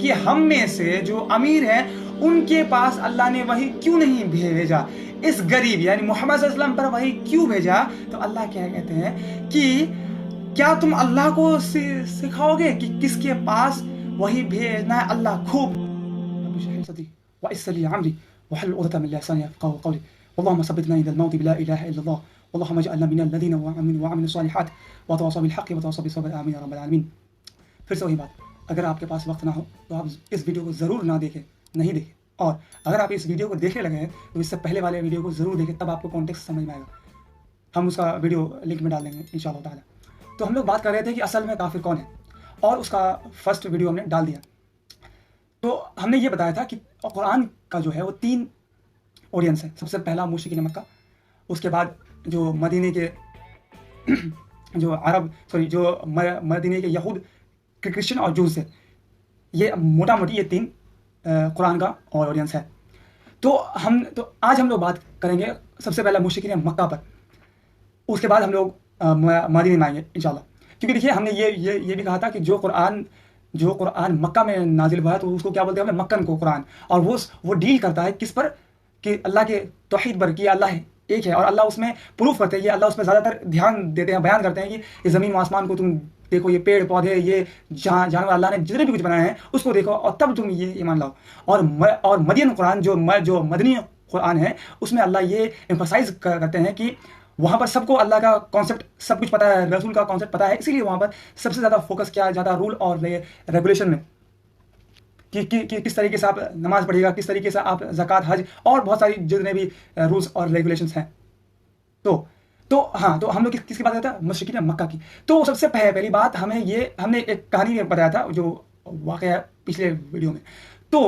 कि हम में से जो अमीर हैं उनके पास अल्लाह ने वही क्यों नहीं भेजा, इस गरीब यानी मोहम्मद सल्लल्लाहु अलैहि वसल्लम पर वही क्यों भेजा। तो अल्लाह क्या कहते हैं कि क्या तुम अल्लाह को सिखाओगे कि किसके पास वही भेजना है। अल्लाह खूब फिर से वही बात, अगर आपके पास वक्त ना हो तो आप इस वीडियो को ज़रूर ना देखें, नहीं देखें। और अगर आप इस वीडियो को देखने लगे हैं तो इससे पहले वाले वीडियो को ज़रूर देखें, तब आपको कॉन्टेक्स्ट समझ में आएगा। हम उसका वीडियो लिंक में डाल देंगे इंशाअल्लाह ताला। तो हम लोग बात कर रहे थे कि असल में काफिर कौन है, और उसका फर्स्ट वीडियो हमने डाल दिया। तो हमने ये बताया था कि कुरान का जो है वो 3 ऑडियंस है। सबसे पहला मुशरिकीन मक्का, उसके बाद जो मदीने के जो अरब जो मदीने के यहूद, क्रिश्चियन और जूस है। ये मोटा मोटी ये 3 कुरान का ऑडियंस है। तो आज हम लोग बात करेंगे सबसे पहला मुशरिकीन मक्का पर, उसके बाद हम लोग मदीने में आएंगे इंशाल्लाह। क्योंकि देखिए हमने ये भी कहा था कि जो कुरान मक्का में नाजिल हुआ है तो उसको क्या बोलते हैं, हमने मक्कन को कुरान, और वो डील करता है किस पर, कि अल्लाह के तौहीद पर, कि अल्लाह एक है। और अल्लाह उसमें प्रूफ करते हैं, अल्लाह उसमें ज़्यादातर ध्यान देते हैं, बयान करते हैं कि ये ज़मीन व आसमान को तुम देखो, ये पेड़ पौधे, ये जानवर, अल्लाह ने जितने भी कुछ बनाए हैं उसको देखो और तब तुम ये ईमान लाओ। और मदीन कुरान जो मदनी कुरान है उसमें अल्लाह ये एम्फसाइज करते हैं कि वहाँ पर सबको अल्लाह का कॉन्सेप्ट सब कुछ पता है, रसूल का कॉन्सेप्ट पता है, इसीलिए वहाँ पर सबसे ज़्यादा फोकस किया जाता है रूल और रेगुलेशन में, कि किस तरीके से आप नमाज पढ़िएगा, किस तरीके से आप ज़कात, हज और बहुत सारी जितने भी रूल्स और रेगुलेशंस हैं। तो हम लोग किसकी बात करते हैं, मुशरिकीन मक्का की। तो सबसे पहली बात हमने एक कहानी में बताया था जो वाक़या पिछले वीडियो में। तो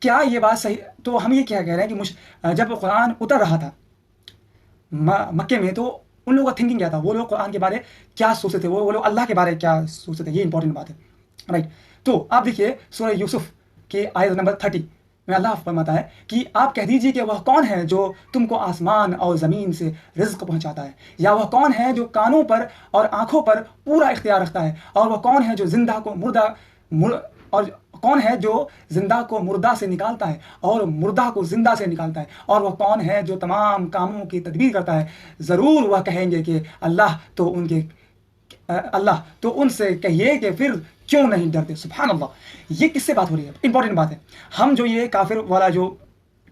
क्या ये बात सही, तो हम ये क्या कह रहे हैं कि जब कुरान उतर रहा था मक्के में, तो उन लोगों का थिंकिंग क्या था, वो लोग कुरान के बारे क्या सोचते थे, वो लोग अल्लाह के बारे क्या सोचते थे, ये इंपॉर्टेंट बात है, राइट। तो आप देखिए सूरह यूसुफ के आयत नंबर 30 में अल्लाह फरमाता है कि आप कह दीजिए कि वह कौन है जो तुमको आसमान और ज़मीन से रिज़्क़ पहुंचाता है, या वह कौन है जो कानों पर और आँखों पर पूरा इख्तियार रखता है, और वह कौन है जो जिंदा को मुर्दा से निकालता है और मुर्दा को जिंदा से निकालता है, और वह कौन है जो तमाम कामों की तदबीर करता है। ज़रूर वह कहेंगे कि अल्लाह, तो उनसे कहिए कि फिर क्यों नहीं डरते। सुभान अल्लाह, ये किससे बात हो रही है, इंपॉर्टेंट बात है। हम जो ये काफिर वाला जो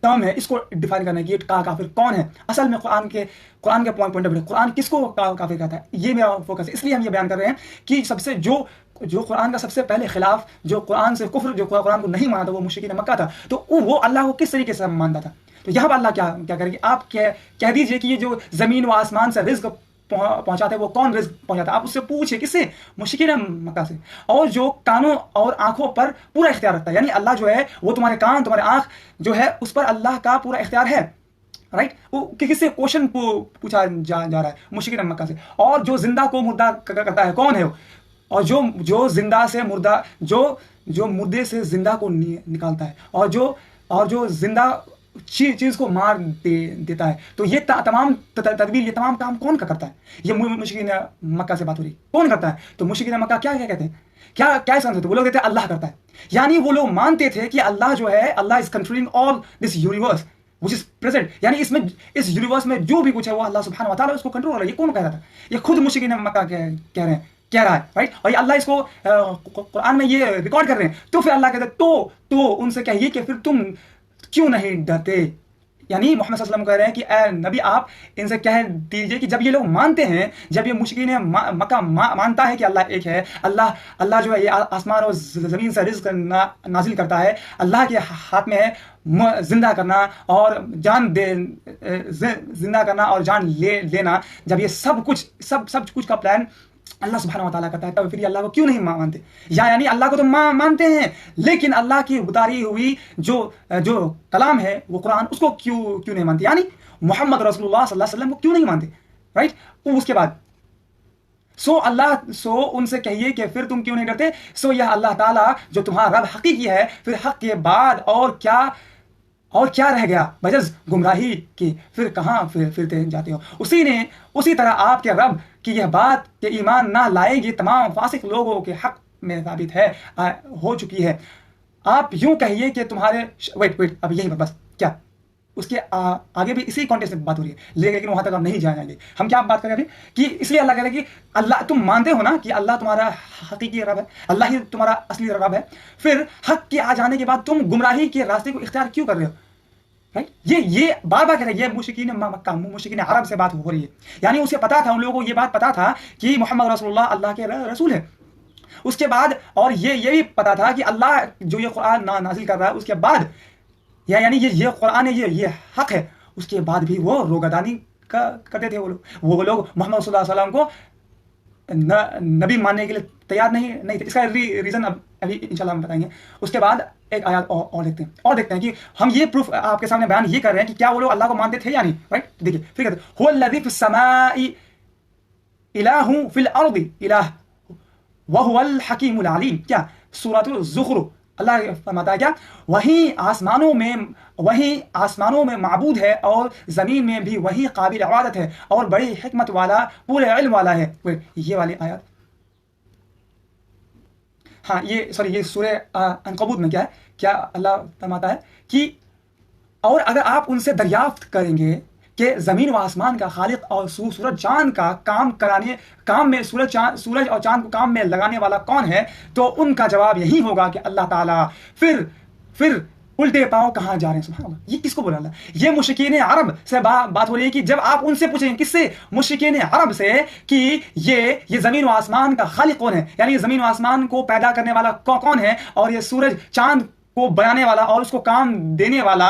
टर्म है इसको डिफाइन करना है कि काफिर कौन है। असल में कुरान के पॉइंट ऑफ व्यू, कुरान किसको काफिर कहता है, ये मेरा फोकस है। इसलिए हम ये बयान कर रहे हैं कि सबसे जो कुरान का सबसे पहले खिलाफ, जो कुरान से कुफ्र, जो कुरान को नहीं माना था, वो मुशरिकीन मक्का था। तो वो अल्लाह को किस तरीके से मानता था। तो यहाँ पर अल्लाह क्या करेंगे, आप कह दीजिए कि ये जो जमीन व आसमान से रिज्क पहुंचाते हैं वो कौन रिज्क पहुंचाता है। आप उससे पूछे, किससे, मुशरिकीन मक्का से। और जो कानों और आंखों पर पूरा इख्तियार रखता है, यानी अल्लाह जो है वो तुम्हारे कान, तुम्हारे आंख जो है उस पर अल्लाह का पूरा इख्तियार है, राइट। वो किससे क्वेश्चन पूछा जा रहा है, मुशरिकीन मक्का से। और जो जिंदा को मुर्दा करता है, कौन है वो, और जो जिंदा से मुर्दा, जो मुर्दे से जिंदा को निकालता है, और जो जिंदा चीज को मार देता है। तो ये तमाम तदबीर, ये तमाम काम कौन का करता है, ये मुशरिकीन मक्का से बात हो रही, कौन करता है। तो मुशरिकीन मक्का क्या कहते हैं, क्या समझते थे वो लोग, कहते हैं अल्लाह करता है। यानी वो लोग मानते थे कि अल्लाह जो है, Allah is controlling all this universe which is present, यानी इस यूनिवर्स में जो भी कुछ है वो अल्लाह सुब्हानहू व तआला उसको कंट्रोल कर रहा है। ये कौन कह रहा था, ये खुद मुशरिकीन मक्का कह रहा है, राइट। और ये अल्लाह इसको कुरान में ये रिकॉर्ड कर रहे हैं। तो फिर अल्लाह कहते हैं तो उनसे कहिए कि फिर तुम क्यों नहीं डरते। यानी मोहम्मद सल्लल्लाहु अलैहि वसल्लम कह रहे हैं कि ए नबी, आप इनसे कह दीजिए कि जब ये लोग मानते हैं, जब ये मुशरिकीन मक्का मानता है कि अल्लाह एक है, अल्लाह जो है ये आसमान और ज़मीन से रिज़्क़ नाजिल करता है, अल्लाह के हाथ में है जिंदा करना और जान लेना। जब ये सब कुछ का प्लान अल्लाह सुब्हानहू व तआला करता है, तब फिर अल्लाह को क्यों नहीं मानते। यानी अल्लाह को तो मानते हैं, लेकिन अल्लाह की उतारी हुई जो कलाम है वो कुरान, उसको क्यों नहीं मानते, यानी मोहम्मद रसूलुल्लाह सल्लल्लाहु अलैहि वसल्लम को क्यों नहीं मानते, राइट। उसके बाद उनसे कहिए कि फिर तुम क्यों नहीं डरते। यह अल्लाह ताला जो तुम्हारा रब हकीकी है, फिर हक के बाद और क्या रह गया बजज गुमराही की, फिर कहाँ फिरते जाते हो। उसी तरह आपके रब की यह बात कि ईमान ना लाएगी तमाम फासिक लोगों के हक में साबित हो चुकी है। आप यूं कहिए कि तुम्हारे वेट अब यही बस क्या उसके आगे भी इसी कॉन्टेक्स्ट में बात हो रही है, लेकिन वहां तक हम नहीं जाएंगे। हम क्या बात करें अभी कि इसलिए अल्लाह कह रहा है कि अल्लाह, तुम मानते हो ना कि अल्लाह तुम्हारा हकीकी रब है, अल्लाह ही तुम्हारा असली रब है, फिर हक के आ जाने के बाद तुम गुमराही के रास्ते को इख्तियार क्यों कर रहे हो? राइट, ये बार बार कह रहे हैं। ये मुशरिकीन मक्का, मुशरिकीन अरब से बात हो रही है। यानी उसे पता था, उन लोगों को ये बात पता था कि मोहम्मद रसूलुल्लाह अल्लाह के रसूल है। उसके बाद और ये भी पता था कि अल्लाह जो ये कुरान नाजिल कर रहा है, उसके बाद यानी ये कुरान है, ये हक है, उसके बाद भी वो रोगादानी करते थे। वो लोग मोहम्मद सल्लल्लाहु अलैहि वसल्लम को नबी मानने के लिए तैयार नहीं थे। इसका रीजन अभी इंशाल्लाह हम बताएंगे। उसके बाद एक आयत और देखते हैं कि हम ये प्रूफ आपके सामने बयान ये कर रहे हैं कि क्या वो लोग अल्लाह को मानते थे या नहीं। राइट, देखिए फिर कहते हुवल्लज़ी फिस समाई इलाहुन फिल अर्दि इलाह व हुवल हकीमुल अलीम। क्या सूरतुल ज़ुखरुफ अल्लाह फरमाता है क्या वही आसमानों में माबूद है और ज़मीन में भी वही काबिल इबादत है और बड़ी हिकमत वाला, पूरे इल्म वाला है। ये वाली आयत, हाँ ये सूरह अनकबूत में क्या अल्लाह फरमाता है कि और अगर आप उनसे दरियाफ्त करेंगे कि ज़मीन व आसमान का खालिक और सूरज चांद का काम में सूरज और चांद को काम में लगाने वाला कौन है, तो उनका जवाब यही होगा कि अल्लाह ताला। फिर उल्टे पांव कहाँ जा रहे हैं? सुभान अल्लाह, ये किसको बोला अल्लाह? ये मुशरिकीन अरब से बात हो रही है कि जब आप उनसे पूछेंगे, किससे? मुशरिकीन अरब से, कि ये ज़मीन व आसमान का खालिक कौन है, यानी ज़मीन व आसमान को पैदा करने वाला कौन है, और ये सूरज चांद को बनाने वाला और उसको काम देने वाला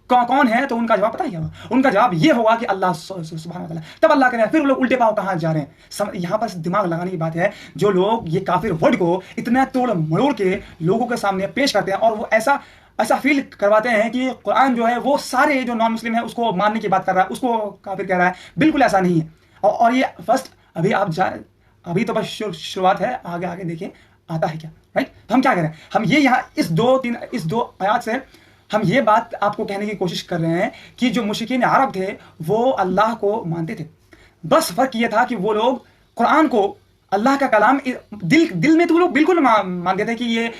कौन है, तो उनका जवाब पता है? उनका जवाब ये होगा कि अल्लाह सुब्हानहू व तआला। तब अल्लाह कह रहे हैं फिर लोग उल्टे पांव कहाँ जा रहे हैं? यहाँ पर दिमाग लगाने की बात है। जो लोग ये काफिर वर्ड को इतना तोड़ मरोड़ के लोगों के सामने पेश करते हैं और वो ऐसा फील करवाते हैं कि कुरान जो है वो सारे जो नॉन मुस्लिम है उसको मानने की बात कर रहा है, उसको काफिर कह रहा है। बिल्कुल ऐसा नहीं है। और ये फर्स्ट अभी तो बस शुरुआत है, आगे देखिए आता है क्या। राइट, तो हम क्या करें, हम ये यहाँ इस दो आयात से हम ये बात आपको कहने की कोशिश कर रहे हैं कि जो मुशरिकीन अरब थे वो अल्लाह को मानते थे। बस फर्क ये था कि वो लोग कुरान को अल्लाह का कलाम दिल में तो वो लोग बिल्कुल मानते थे कि ये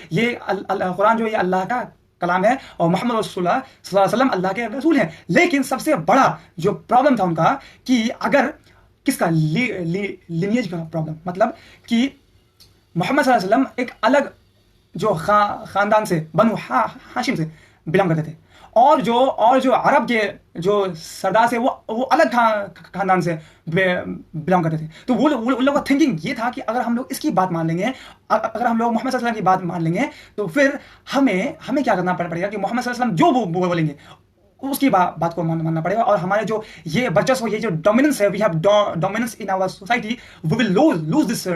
कुरान जो ये अल्लाह का कलाम है और मोहम्मद रसूलुल्लाह सल्लल्लाहु अलैहि वसल्लम अल्लाह के रसूल हैं। लेकिन सबसे बड़ा जो प्रॉब्लम था उनका कि अगर किसका लिनिएज का प्रॉब्लम, मतलब कि मोहम्मद सल्लल्लाहु अलैहि वसल्लम एक अलग जो खानदान से, बनु हाशिम से बिलोंग करते थे, और जो अरब के जो सरदार से वो अलग खानदान से बिलोंग करते थे। तो वो उन लोगों का थिंकिंग ये था कि अगर हम लोग इसकी बात मान लेंगे, अगर हम लोग मोहम्मद सल्लल्लाहु अलैहि वसल्लम की बात मान लेंगे, तो फिर हमें क्या करना पड़ेगा कि मोहम्मद सल्लल्लाहु अलैहि वसल्लम जो बोलेंगे उसकी बात को मानना पड़ेगा। और हमारे जो ये वर्चस्व, ये जो डोमिनेंस है, we have dominance in our society, we will lose this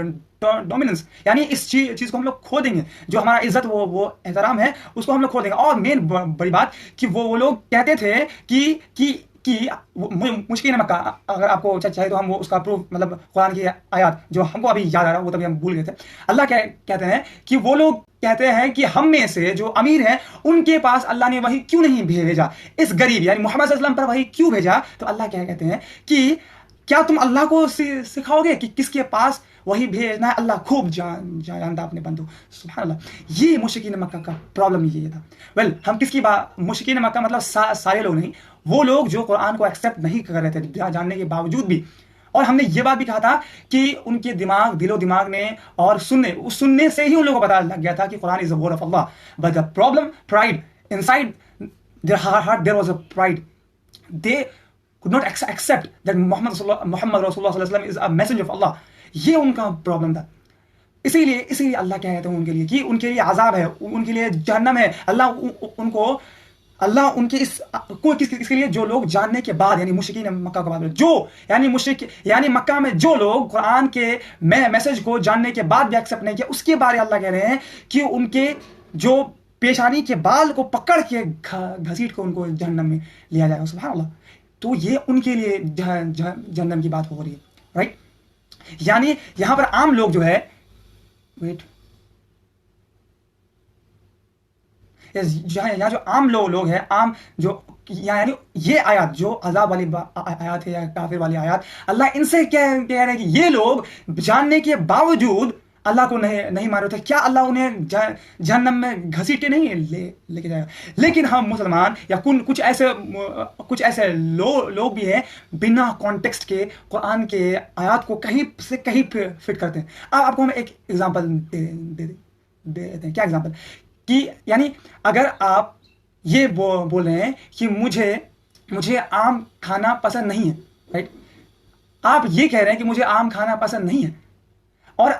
dominance, यानी इस चीज को हम लोग खो देंगे। जो हमारा इज्जत वो एहतराम है उसको हम लोग खो देंगे। और मेन बड़ी बात कि वो लोग कहते थे कि मुश्किल मक्का, अगर आपको चाहे तो हम वो उसका प्रूफ, मतलब कुरान की आयत जो हमको अभी याद आ रहा है वो तभी हम भूल गए थे। अल्लाह कहते हैं कि वो लोग कहते हैं कि हम में से जो अमीर हैं उनके पास अल्लाह ने वही क्यों नहीं भेजा, इस गरीब यानी मोहम्मद सल्लल्लाहु अलैहि वसल्लम पर वही क्यों भेजा। तो अल्लाह क्या कहते हैं कि क्या तुम अल्लाह को सिखाओगे कि किसके पास वही भेजना है? अल्लाह खूब जानता अपने बंदू। सुभान अल्लाह, ये मुशरिकीन मक्का का प्रॉब्लम ये था। हम किसकी बात, मुशरिकीन मक्का मतलब सारे लोग नहीं, वो लोग जो कुरान को एक्सेप्ट नहीं कर रहे थे जानने के बावजूद भी। और हमने ये बात भी कहा था कि उनके दिलो दिमाग ने और सुनने से ही उन लोगों को पता लग गया था कि Quran is the word of Allah. But the problem, pride inside their heart, there was a pride. They could not accept that Muhammad Rasulullah sallallahu alaihi wasallam is a messenger of Allah. ये उनका प्रॉब्लम था। इसीलिए अल्लाह क्या कहते हैं उनके लिए कि उनके लिए अजाब है, उनके लिए जहन्नम है। अल्लाह उनके इसके लिए जो लोग जानने के बाद, यानी मुशरिकीन मक्का के बाद, यानी मक्का में जो लोग कुरान के मैसेज को जानने के बाद भी एक्सेप्ट नहीं किया, उसके बारे अल्लाह कह रहे हैं कि उनके जो पेशानी के बाल को पकड़ के घसीट को उनको जहन्नम में लिया जाएगा। सुभान अल्लाह। तो ये उनके लिए जहन्नम की बात हो रही है। राइट, यानी यहां पर आम लोग जो है, यहाँ जो आम लोग हैं, आम जो यानी ये आयत जो अजाब वाली आयत है या काफिर वाली आयत, अल्लाह इनसे कह रहे हैं कि ये लोग जानने के बावजूद अल्लाह को नहीं मान रहे थे, क्या अल्लाह उन्हें जहन्नम में घसीटे नहीं लेके जाएगा? लेकिन हम मुसलमान या कुछ ऐसे लोग भी हैं बिना कॉन्टेक्स्ट के कुरान के आयत को कहीं से कहीं फिट करते हैं। अब आपको हम एक एग्जांपल दे देते हैं। क्या एग्जांपल? कि यानी अगर आप ये बोल रहे हैं कि मुझे आम खाना पसंद नहीं है, राइट? आप ये कह रहे हैं कि मुझे आम खाना पसंद नहीं है, और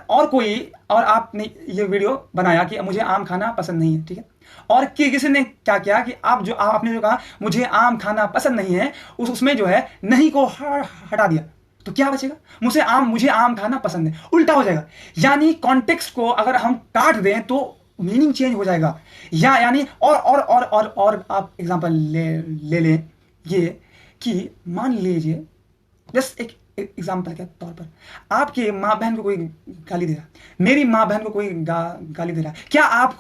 आपने ये वीडियो बनाया कि मुझे आम खाना पसंद नहीं है, ठीक है? और किसी ने क्या किया कि आपने जो कहा मुझे आम खाना पसंद नहीं है, उसमें जो है नहीं को हटा दिया, तो क्या बचेगा? मुझे आम खाना पसंद है, उल्टा हो जाएगा। यानी कॉन्टेक्स्ट को अगर हम काट दें तो मीनिंग चेंज हो जाएगा। यानी और आप एग्जांपल ले लें ये कि मान लीजिए, जस्ट एक एग्जाम्पल के तौर पर, आपकी माँ बहन को कोई गाली दे रहा है, मेरी माँ बहन को कोई गाली दे रहा है, क्या आप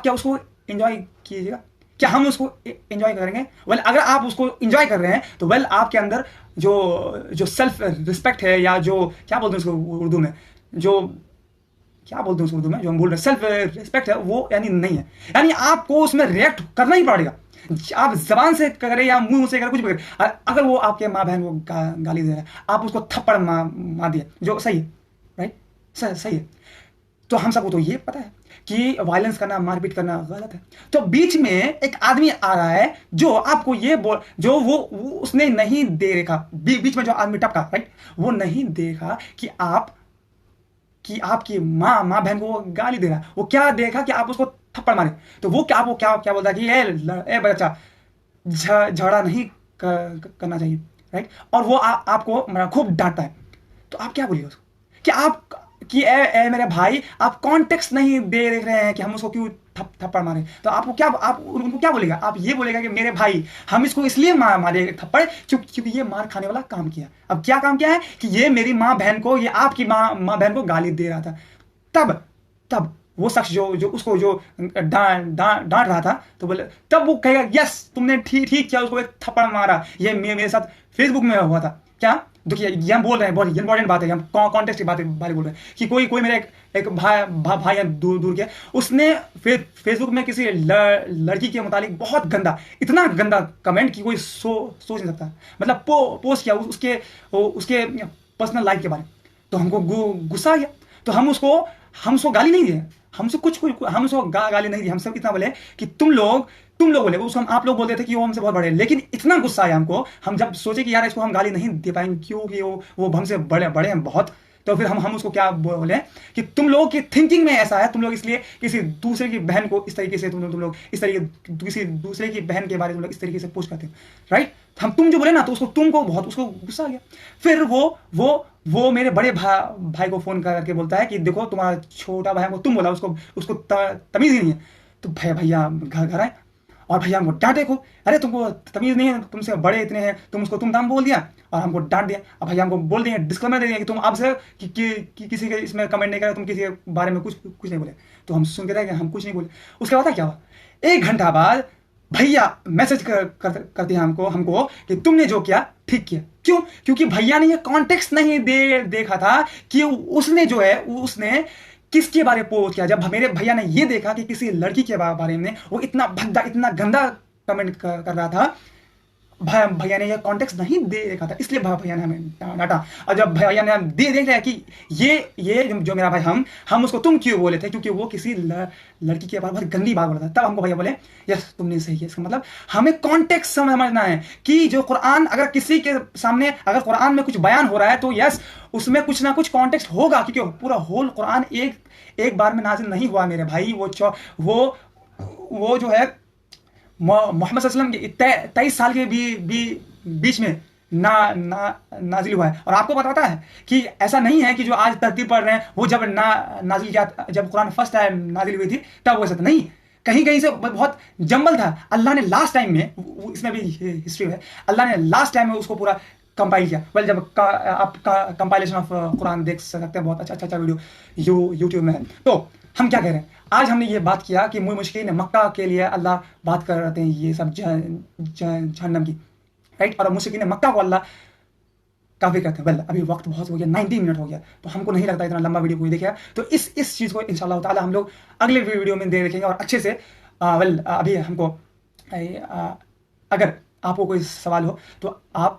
क्या उसको एंजॉय कीजिएगा? क्या हम उसको एंजॉय करेंगे? वेल, अगर आप उसको एंजॉय कर रहे हैं तो वेल आपके अंदर जो सेल्फ रिस्पेक्ट है, या जो क्या बोलते हैं उसको उर्दू में, जो हम बोल रहे हैं सेल्फ रिस्पेक्ट है, वो यानी नहीं है। यानी आपको उसमें रिएक्ट करना ही पड़ेगा, आप जबान से करें या मुंह से करें, कुछ भी करें। अगर वो आपके माँ बहन को गाली दे रहा है, आप उसको थप्पड़ मार दिए, जो सही है, राइट? सही है। तो हम सबको तो ये पता है कि वायलेंस करना, मारपीट करना गलत है। तो बीच में एक आदमी आ रहा है जो आपको ये जो वो उसने नहीं देखा, बीच में जो आदमी टपका, राइट, वो नहीं देखा कि आपकी माँ बहन को गाली दे रहा है। वो क्या देखा कि आप उसको थप्पड़ मारे, तो वो क्या बोलता है कि ए बच्चा, झगड़ा नहीं करना चाहिए, राइट? और वो आपको खूब डांटता है, तो आप क्या बोलिए उसको कि ए मेरे भाई, आप कॉन्टेक्स्ट नहीं देख रहे हैं कि हम उसको क्यों थप्पड़ मारे? तो आप उनको क्या बोलेगा? आप ये बोलेगा कि मेरे भाई, हम इसको इसलिए मारे थप्पड़ क्योंकि ये मार खाने वाला काम किया। अब क्या काम किया है कि ये मेरी माँ बहन को, ये आपकी माँ बहन को गाली दे रहा था। तब वो शख्स जो उसको डांट रहा था, तो बोले, तब वो कहेगा यस तुमने ठीक किया, उसको एक थप्पड़ मारा। ये मेरे साथ फेसबुक में हुआ था। क्या? देखिए, ये हम बोल रहे हैं, बहुत इंपॉर्टेंट बात है, हम कॉन्टेक्स्ट की बारे बोल रहे हैं कि कोई मेरे एक भाई है दूर के, उसने फेसबुक में किसी लड़की के मुतालिक बहुत गंदा, इतना गंदा कमेंट कि कोई सोच नहीं सकता, मतलब पोस्ट किया उसके पर्सनल लाइफ के बारे में। तो हमको गुस्सा आ गया, तो हम उसको गाली नहीं दिए, हम उसको गाली नहीं दी। हम सब इतना बोले कि तुम लोग बोले, उसको आप लोग बोलते थे कि वो हमसे बहुत बड़े, लेकिन इतना गुस्सा आया हमको, हम जब सोचे कि यार इसको हम गाली नहीं दे पाएंगे क्योंकि वो हमसे बड़े हैं बहुत। तो फिर हम उसको क्या बोले कि तुम लोगों की थिंकिंग में ऐसा है, तुम लोग इसलिए किसी दूसरे की बहन को इस तरीके से तुम लोग इस तरीके किसी दूसरे की बहन के बारे में इस तरीके से पोस्ट करते हो, राइट? तुम जो बोले ना, तो तुमको गुस्सा आ गया। फिर वो मेरे बड़े भाई को फोन करके बोलता है कि देखो, तुम्हारा छोटा भाई को तुम बोला, उसको तमीज ही नहीं है। तो भैया घर आए और भैया हमको डांटे खूब, अरे तुमको तमीज नहीं है, तुमसे बड़े इतने हैं, उसको तुम दाम बोल दिया और हमको डांट दिया। अब भैया हमको बोल दिए, डिस्क्लेमर दे दिया कि तुम अब से किसी के इसमें कमेंट नहीं करें, तुम किसी के बारे में कुछ नहीं बोले। तो हम सुन के रह गए, हम कुछ नहीं बोले। उसके बाद क्या हुआ, 1 घंटा बाद भैया मैसेज करते हैं हमको कि तुमने जो किया ठीक किया। क्यों? क्योंकि भैया ने ये कॉन्टेक्स्ट नहीं देखा था कि उसने किसके बारे में पोस्ट किया। जब मेरे भैया ने ये देखा कि किसी लड़की के बारे में वो इतना भद्दा, इतना गंदा कमेंट कर रहा था, भैया ने ये कॉन्टेक्स्ट नहीं देखा था, इसलिए भैया ने हमें डांटा। और जब भैया ने देख लिया कि ये जो मेरा भाई, हम उसको तुम क्यों बोले थे, क्योंकि वो किसी लड़की के बारे में बहुत गंदी बात बोला था, तब हमको भैया बोले यस तुमने सही किया। इसका मतलब हमें कॉन्टेक्स्ट समझना है कि जो कुरान, अगर किसी के सामने अगर कुरान में कुछ बयान हो रहा है तो यस उसमें कुछ ना कुछ कॉन्टेक्स्ट होगा, क्योंकि पूरा होल कुरान एक बार में नाजिल नहीं हुआ मेरे भाई। वो जो है मोहम्मद सल्लल्लाहु अलैहि वसल्लम के 23 साल के बीच में नाजिल हुआ है। और आपको बताता है कि ऐसा नहीं है कि जो आज तरतीब पढ़ रहे हैं वो जब नाजिल किया, जब कुरान फर्स्ट टाइम नाजिल हुई थी तब वैसा था नहीं, कहीं से बहुत जंबल था। अल्लाह ने लास्ट टाइम में, इसमें भी हिस्ट्री है, अल्लाह ने लास्ट टाइम में उसको पूरा कंपाइल किया। वेल, जब आप कंपाइलेशन ऑफ कुरान देख सकते हैं, बहुत अच्छा वीडियो यूट्यूब में है। तो हम क्या कह रहे हैं, आज हमने ये बात किया कि मुश्किन मक्का के लिए अल्लाह बात कर रहे हैं ये सब जहन्नम की, राइट? और मुश्किन मक्का को अल्लाह काफ़ी कहते हैं। वेल अभी वक्त बहुत हो गया, 90 मिनट हो गया, तो हमको नहीं लगता इतना लंबा वीडियो कोई देखेगा। तो इस चीज़ को इंशाल्लाह ताला हम लोग अगले वीडियो में देखेंगे और अच्छे से। वेल अभी हमको अगर आपको कोई सवाल हो तो आप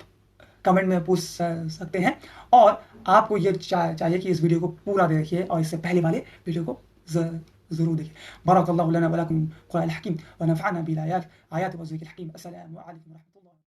कमेंट में पूछ सकते हैं, और आपको ये चाहिए कि इस वीडियो को पूरा देखिए और इससे पहले वाले वीडियो को ज़रूर देखिए। बारकल्लाहु लना व लकुम क़ुरान हकीम व नफ़अना बिल आयात व ज़िक्र हकीम। अस्सलामु अलैकुम।